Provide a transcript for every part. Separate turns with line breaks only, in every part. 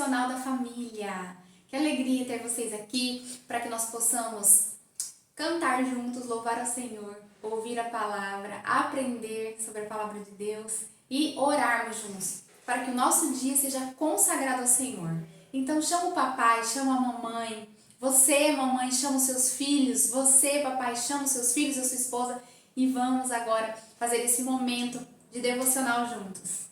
devocional da família. Que alegria ter vocês aqui para que nós possamos cantar juntos, louvar ao Senhor, ouvir a palavra, aprender sobre a palavra de Deus e orarmos juntos, para que o nosso dia seja consagrado ao Senhor. Então chama o papai, chama a mamãe, você, mamãe, chama os seus filhos, você, papai, chama os seus filhos, a sua esposa e vamos agora fazer esse momento de devocional juntos.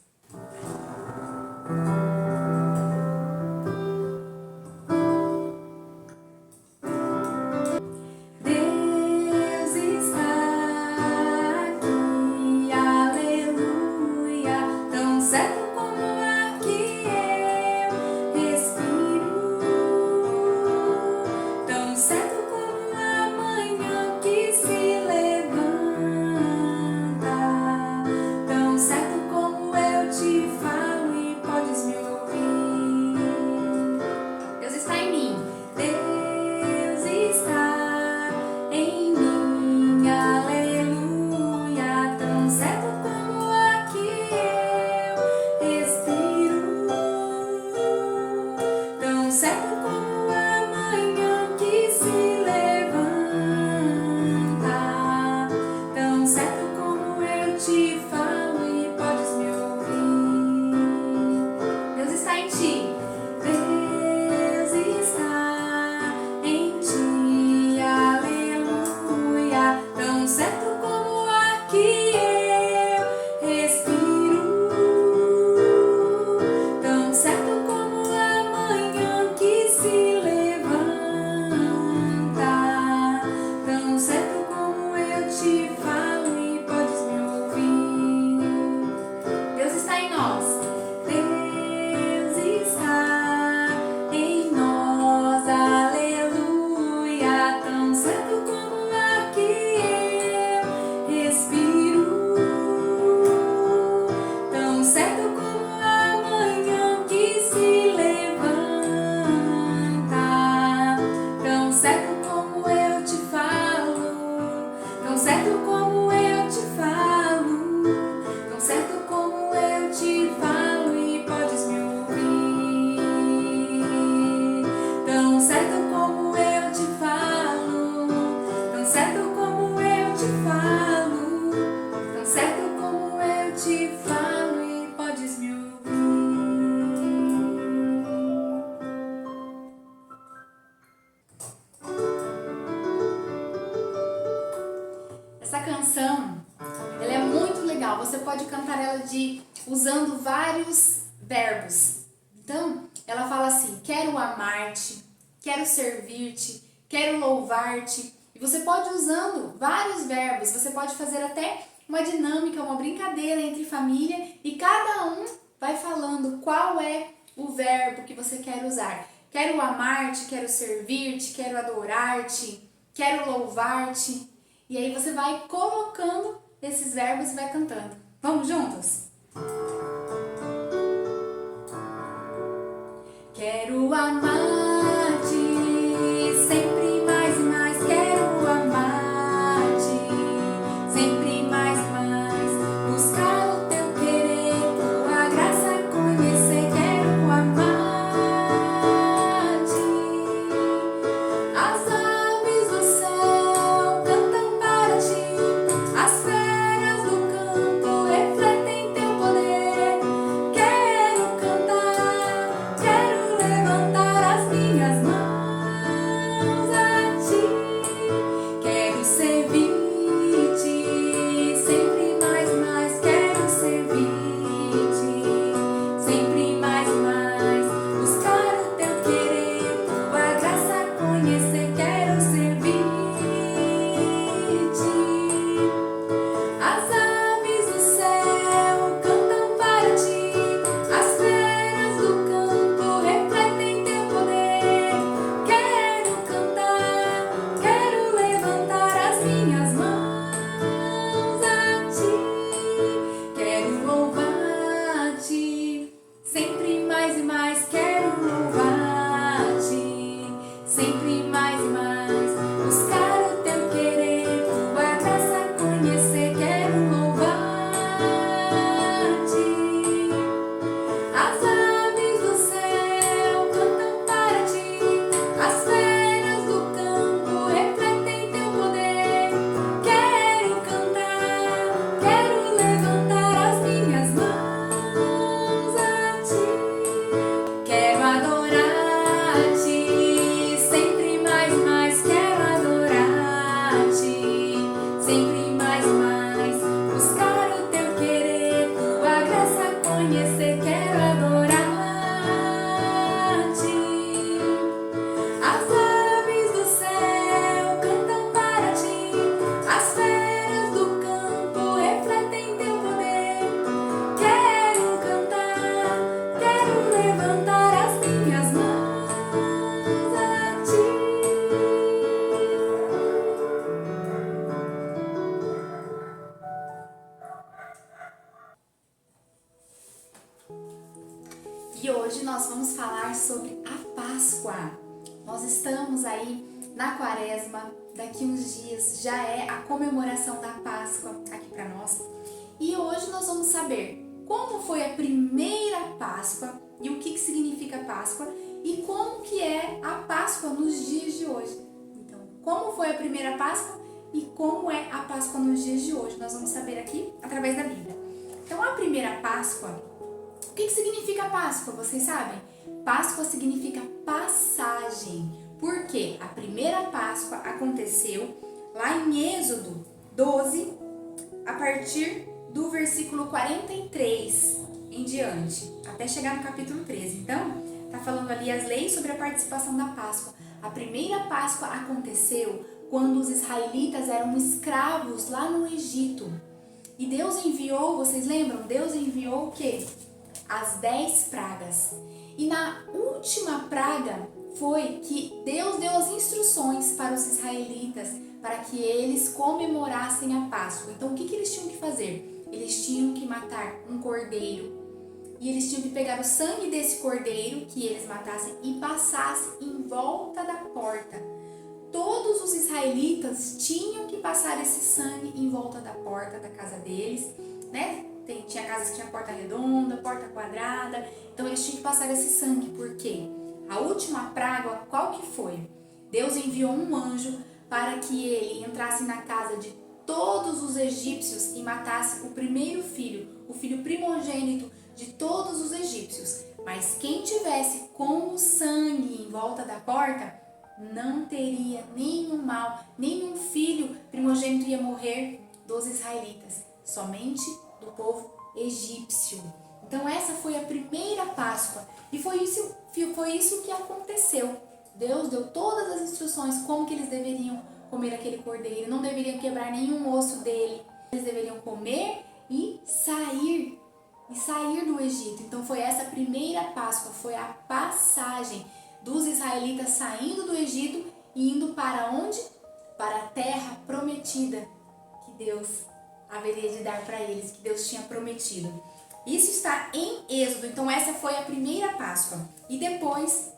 Essa canção, ela é muito legal, você pode cantar ela usando vários verbos. Então, ela fala assim, quero amar-te, quero servir-te, quero louvar-te. E você pode ir usando vários verbos, você pode fazer até uma dinâmica, uma brincadeira entre família e cada um vai falando qual é o verbo que você quer usar. Quero amar-te, quero servir-te, quero adorar-te, quero louvar-te. E aí você vai colocando esses verbos e vai cantando. Vamos juntos? Quero amar-te, sempre mais e mais. Quero amar-te, sempre mais e mais. Buscar o teu querer, tua graça conhecer. Quero amar-te. As aves do céu cantam para ti, as feras do campo refletem teu poder. Quero cantar, quero levantar as Hoje nós vamos falar sobre a Páscoa. Nós estamos aí na Quaresma, daqui uns dias já é a comemoração da Páscoa aqui para nós. E hoje nós vamos saber como foi a primeira Páscoa e o que significa Páscoa e como que é a Páscoa nos dias de hoje. Então, como foi a primeira Páscoa e como é a Páscoa nos dias de hoje, nós vamos saber aqui através da Bíblia. Então, a primeira Páscoa, o que significa Páscoa? Vocês sabem? Páscoa significa passagem. Por quê? A primeira Páscoa aconteceu lá em Êxodo 12, a partir do versículo 43 em diante, até chegar no capítulo 13. Então, tá falando ali as leis sobre a participação da Páscoa. A primeira Páscoa aconteceu quando os israelitas eram escravos lá no Egito. E Deus enviou, vocês lembram? Deus enviou o quê? As 10 pragas. E na última praga foi que Deus deu as instruções para os israelitas para que eles comemorassem a Páscoa. Então, o que eles tinham que fazer? Eles tinham que matar um cordeiro e eles tinham que pegar o sangue desse cordeiro que eles matassem e passassem em volta da porta. Todos os israelitas tinham que passar esse sangue em volta da porta da casa deles, né? Tinha casas que tinha porta redonda, porta quadrada, então eles tinham que passar esse sangue, porque a última praga, qual que foi? Deus enviou um anjo para que ele entrasse na casa de todos os egípcios e matasse o primeiro filho, o filho primogênito de todos os egípcios. Mas quem tivesse com o sangue em volta da porta, não teria nenhum mal, nenhum filho primogênito ia morrer dos israelitas, somente do povo egípcio. Então essa foi a primeira Páscoa e foi isso que aconteceu. Deus deu todas as instruções como que eles deveriam comer aquele cordeiro, não deveriam quebrar nenhum osso dele, eles deveriam comer e sair do Egito. Então foi essa a primeira Páscoa, foi a passagem dos israelitas saindo do Egito e indo para onde? Para a terra prometida que Deus haveria de dar para eles, que Deus tinha prometido. Isso está em Êxodo, então essa foi a primeira Páscoa. E depois,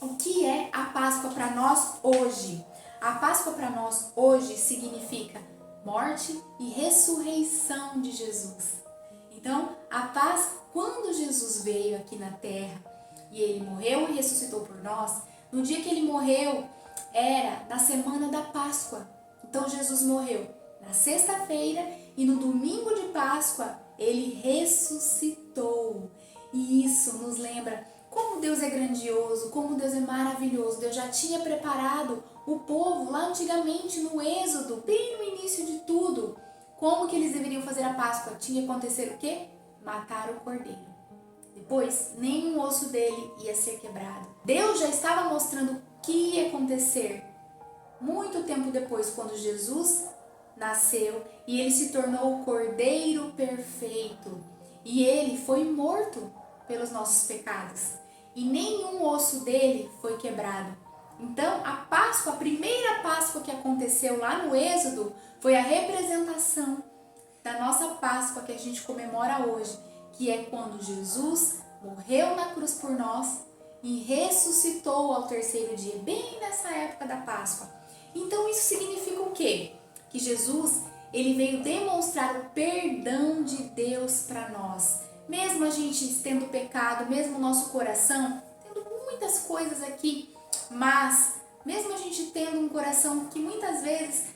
o que é a Páscoa para nós hoje? A Páscoa para nós hoje significa morte e ressurreição de Jesus. Então, a Páscoa, quando Jesus veio aqui na terra e ele morreu e ressuscitou por nós, no dia que ele morreu, era na semana da Páscoa. Então, Jesus morreu na sexta-feira e no domingo de Páscoa ele ressuscitou. E isso nos lembra como Deus é grandioso, como Deus é maravilhoso. Deus já tinha preparado o povo lá antigamente no Êxodo, bem no início de tudo. Como que eles deveriam fazer a Páscoa? Tinha que acontecer o quê? Matar o cordeiro. Depois, nenhum osso dele ia ser quebrado. Deus já estava mostrando o que ia acontecer muito tempo depois, quando Jesus nasceu e ele se tornou o Cordeiro perfeito. E ele foi morto pelos nossos pecados. E nenhum osso dele foi quebrado. Então, a Páscoa, a primeira Páscoa que aconteceu lá no Êxodo, foi a representação da nossa Páscoa que a gente comemora hoje, que é quando Jesus morreu na cruz por nós e ressuscitou ao terceiro dia, bem nessa época da Páscoa. Então, isso significa o quê? Que Jesus, ele veio demonstrar o perdão de Deus para nós. Mesmo a gente tendo pecado, mesmo o nosso coração, tendo muitas coisas aqui, mas mesmo a gente tendo um coração que muitas vezes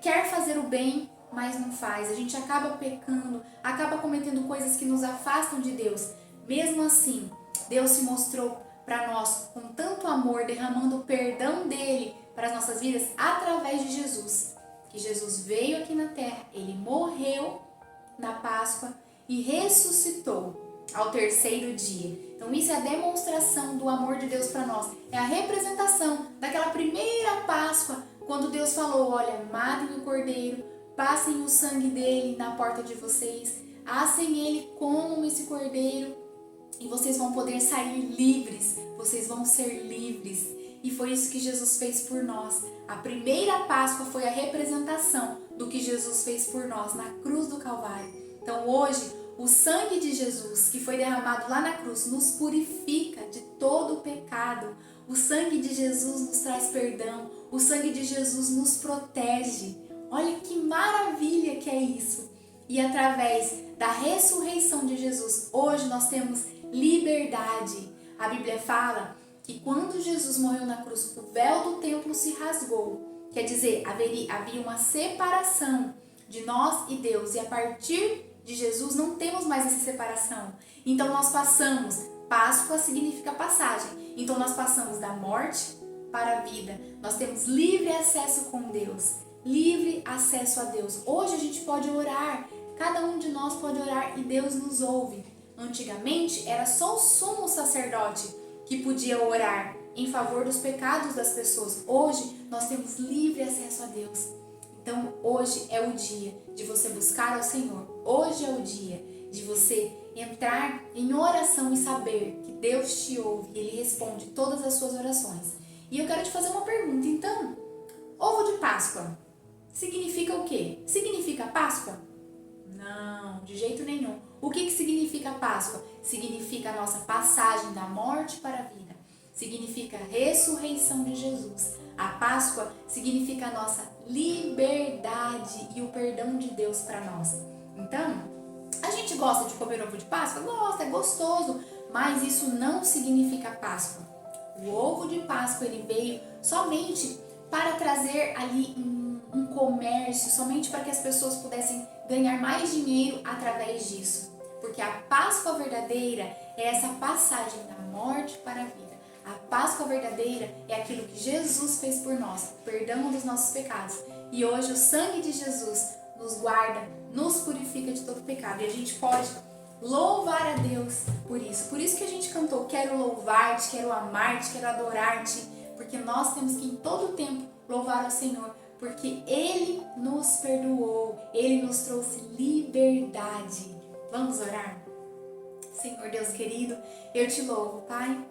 quer fazer o bem, mas não faz, a gente acaba pecando, acaba cometendo coisas que nos afastam de Deus. Mesmo assim, Deus se mostrou para nós com tanto amor, derramando o perdão dele para as nossas vidas através de Jesus. Que Jesus veio aqui na terra, ele morreu na Páscoa e ressuscitou ao terceiro dia. Então isso é a demonstração do amor de Deus para nós. É a representação daquela primeira Páscoa, quando Deus falou, olha, matem o cordeiro, passem o sangue dele na porta de vocês, assem ele, comam esse cordeiro e vocês vão poder sair livres, vocês vão ser livres. E foi isso que Jesus fez por nós. A primeira Páscoa foi a representação do que Jesus fez por nós na cruz do Calvário. Então hoje, O sangue de Jesus, que foi derramado lá na cruz, nos purifica de todo o pecado. O sangue de Jesus nos traz perdão. O sangue de Jesus nos protege. Olha que maravilha que é isso. E através da ressurreição de Jesus, hoje nós temos liberdade. A Bíblia fala que quando Jesus morreu na cruz, o véu do templo se rasgou. Quer dizer, havia uma separação de nós e Deus. E a partir de Jesus não temos mais essa separação. Então nós passamos, Páscoa significa passagem. Então nós passamos da morte para a vida. Nós temos livre acesso com Deus. Livre acesso a Deus. Hoje a gente pode orar. Cada um de nós pode orar e Deus nos ouve. Antigamente era só o sumo sacerdote que podia orar em favor dos pecados das pessoas. Hoje nós temos livre acesso a Deus. Então hoje é o dia de você buscar ao Senhor. Hoje é o dia de você entrar em oração e saber que Deus te ouve e Ele responde todas as suas orações. E eu quero te fazer uma pergunta. Então, ovo de Páscoa significa o quê? Significa Páscoa? Não, de jeito nenhum. O que significa Páscoa? Significa a nossa passagem da morte para a vida. Significa a ressurreição de Jesus. A Páscoa significa a nossa liberdade e o perdão de Deus para nós. Então, a gente gosta de comer ovo de Páscoa? Gosta, é gostoso, mas isso não significa Páscoa. O ovo de Páscoa ele veio somente para trazer ali um comércio, somente para que as pessoas pudessem ganhar mais dinheiro através disso. Porque a Páscoa verdadeira é essa passagem da morte para a vida. A Páscoa verdadeira é aquilo que Jesus fez por nós, o perdão dos nossos pecados. E hoje o sangue de Jesus nos guarda, nos purifica de todo pecado. E a gente pode louvar a Deus por isso. Por isso que a gente cantou, quero louvar-te, quero amar-te, quero adorar-te. Porque nós temos que em todo tempo louvar ao Senhor. Porque Ele nos perdoou, Ele nos trouxe liberdade. Vamos orar? Senhor Deus querido, eu te louvo, Pai,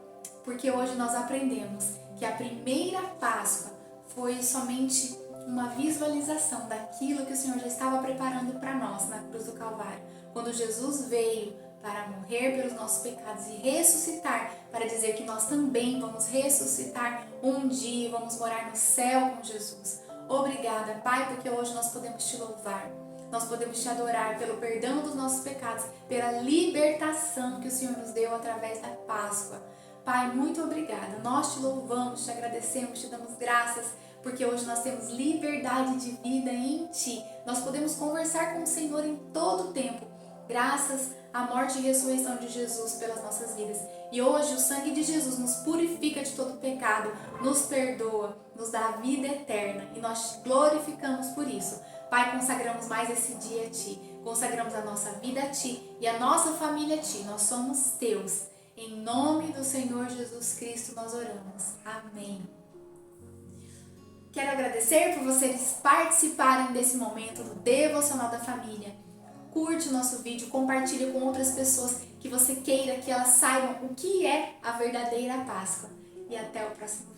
porque hoje nós aprendemos que a primeira Páscoa foi somente uma visualização daquilo que o Senhor já estava preparando para nós na cruz do Calvário. Quando Jesus veio para morrer pelos nossos pecados e ressuscitar, para dizer que nós também vamos ressuscitar um dia e vamos morar no céu com Jesus. Obrigada, Pai, porque hoje nós podemos te louvar. Nós podemos te adorar pelo perdão dos nossos pecados, pela libertação que o Senhor nos deu através da Páscoa. Pai, muito obrigada. Nós te louvamos, te agradecemos, te damos graças, porque hoje nós temos liberdade de vida em Ti. Nós podemos conversar com o Senhor em todo o tempo, graças à morte e ressurreição de Jesus pelas nossas vidas. E hoje o sangue de Jesus nos purifica de todo pecado, nos perdoa, nos dá a vida eterna e nós te glorificamos por isso. Pai, consagramos mais esse dia a Ti, consagramos a nossa vida a Ti e a nossa família a Ti. Nós somos Teus. Em nome do Senhor Jesus Cristo nós oramos. Amém. Quero agradecer por vocês participarem desse momento do Devocional da Família. Curte o nosso vídeo, compartilhe com outras pessoas que você queira que elas saibam o que é a verdadeira Páscoa. E até o próximo vídeo.